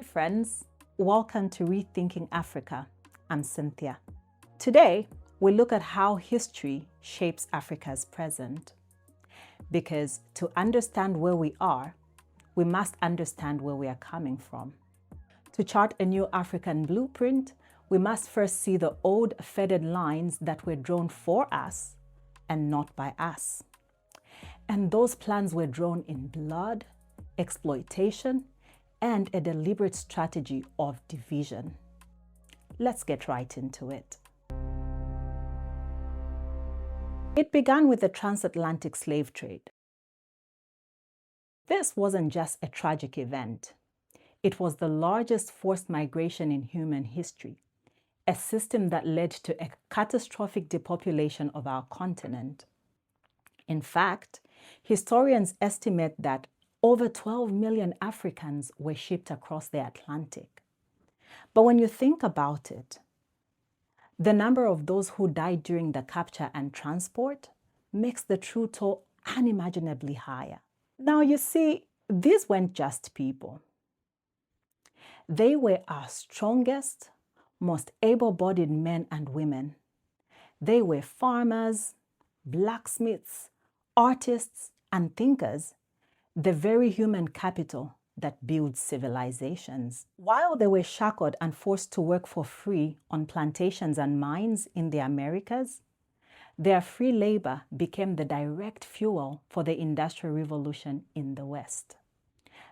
Hi friends, welcome to Rethinking Africa. I'm Cynthia. Today, we look at how history shapes Africa's present. Because to understand where we are, we must understand where we are coming from. To chart a new African blueprint, we must first see the old faded lines that were drawn for us and not by us. And those plans were drawn in blood, exploitation, and a deliberate strategy of division. Let's get right into it. It began with the transatlantic slave trade. This wasn't just a tragic event. It was the largest forced migration in human history, a system that led to a catastrophic depopulation of our continent. In fact, historians estimate that over 12 million Africans were shipped across the Atlantic. But when you think about it, the number of those who died during the capture and transport makes the true toll unimaginably higher. Now, you see, these weren't just people. They were our strongest, most able-bodied men and women. They were farmers, blacksmiths, artists, and thinkers, the very human capital that builds civilizations. While they were shackled and forced to work for free on plantations and mines in the Americas, their free labor became the direct fuel for the Industrial Revolution in the West.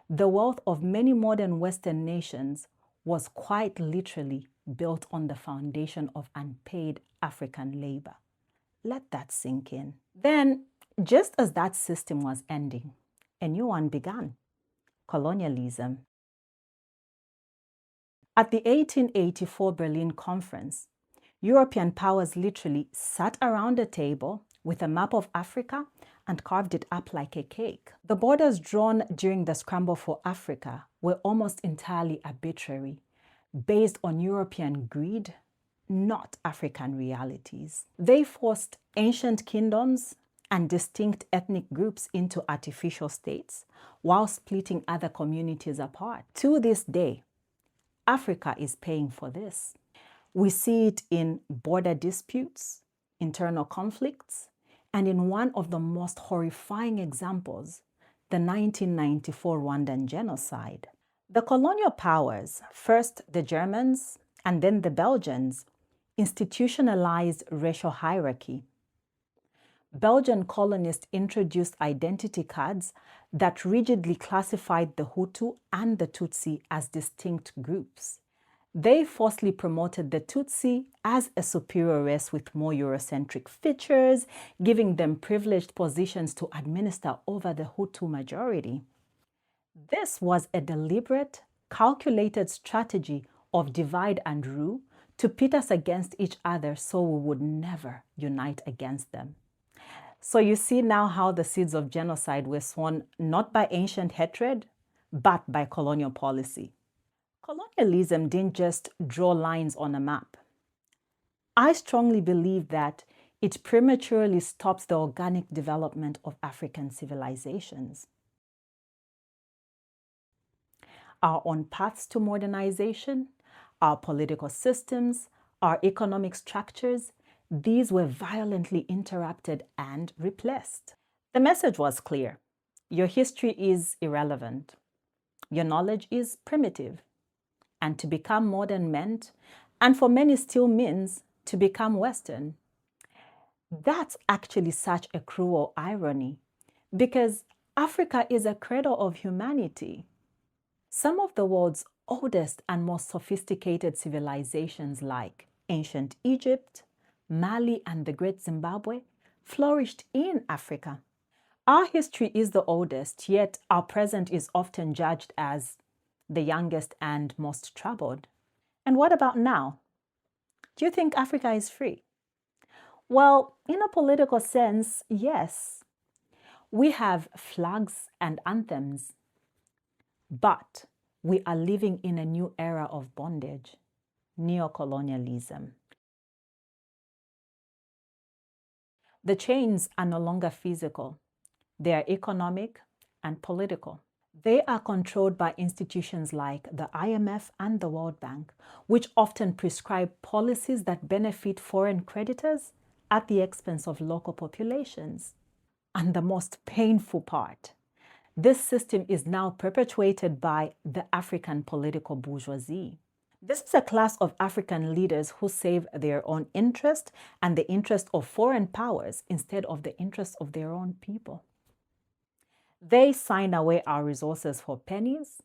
The wealth of many modern Western nations was quite literally built on the foundation of unpaid African labor. Let that sink in. Then, just as that system was ending, a new one began: colonialism. At the 1884 Berlin Conference, European powers literally sat around a table with a map of Africa and carved it up like a cake. The borders drawn during the scramble for Africa were almost entirely arbitrary, based on European greed, not African realities. They forced ancient kingdoms and distinct ethnic groups into artificial states while splitting other communities apart. To this day, Africa is paying for this. We see it in border disputes, internal conflicts, and in one of the most horrifying examples, the 1994 Rwandan genocide. The colonial powers, first the Germans and then the Belgians, institutionalized racial hierarchy. Belgian colonists introduced identity cards that rigidly classified the Hutu and the Tutsi as distinct groups. They falsely promoted the Tutsi as a superior race with more Eurocentric features, giving them privileged positions to administer over the Hutu majority. This was a deliberate, calculated strategy of divide and rule to pit us against each other so we would never unite against them. So you see now how the seeds of genocide were sown not by ancient hatred, but by colonial policy. Colonialism didn't just draw lines on a map. I strongly believe that it prematurely stops the organic development of African civilizations. Our own paths to modernization, our political systems, our economic structures, these were violently interrupted and replaced. The message was clear. Your history is irrelevant. Your knowledge is primitive. And to become modern meant, and for many still means, to become Western. That's actually such a cruel irony, because Africa is a cradle of humanity. Some of the world's oldest and most sophisticated civilizations like ancient Egypt, Mali, and the Great Zimbabwe flourished in Africa. Our history is the oldest, yet our present is often judged as the youngest and most troubled. And what about now? Do you think Africa is free? Well, in a political sense, yes. We have flags and anthems, but we are living in a new era of bondage, neocolonialism. The chains are no longer physical. They are economic and political. They are controlled by institutions like the IMF and the World Bank, which often prescribe policies that benefit foreign creditors at the expense of local populations. And the most painful part, this system is now perpetuated by the African political bourgeoisie. This is a class of African leaders who save their own interest and the interest of foreign powers instead of the interest of their own people. They sign away our resources for pennies,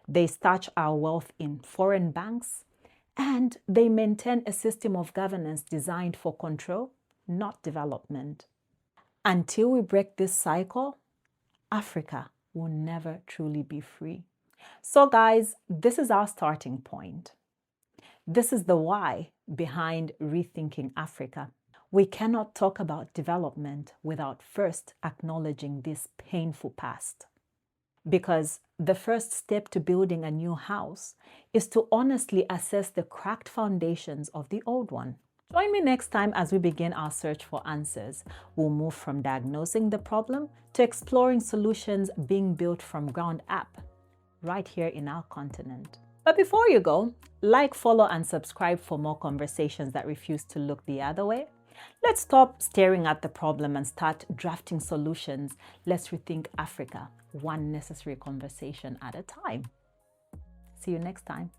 they stash our wealth in foreign banks, and they maintain a system of governance designed for control, not development. Until we break this cycle, Africa will never truly be free. So guys, this is our starting point. This is the why behind Rethinking Africa. We cannot talk about development without first acknowledging this painful past. Because the first step to building a new house is to honestly assess the cracked foundations of the old one. Join me next time as we begin our search for answers. We'll move from diagnosing the problem to exploring solutions being built from ground up, right here in our continent. But before you go, like, follow, and subscribe for more conversations that refuse to look the other way. Let's stop staring at the problem and start drafting solutions. Let's rethink Africa, one necessary conversation at a time. See you next time.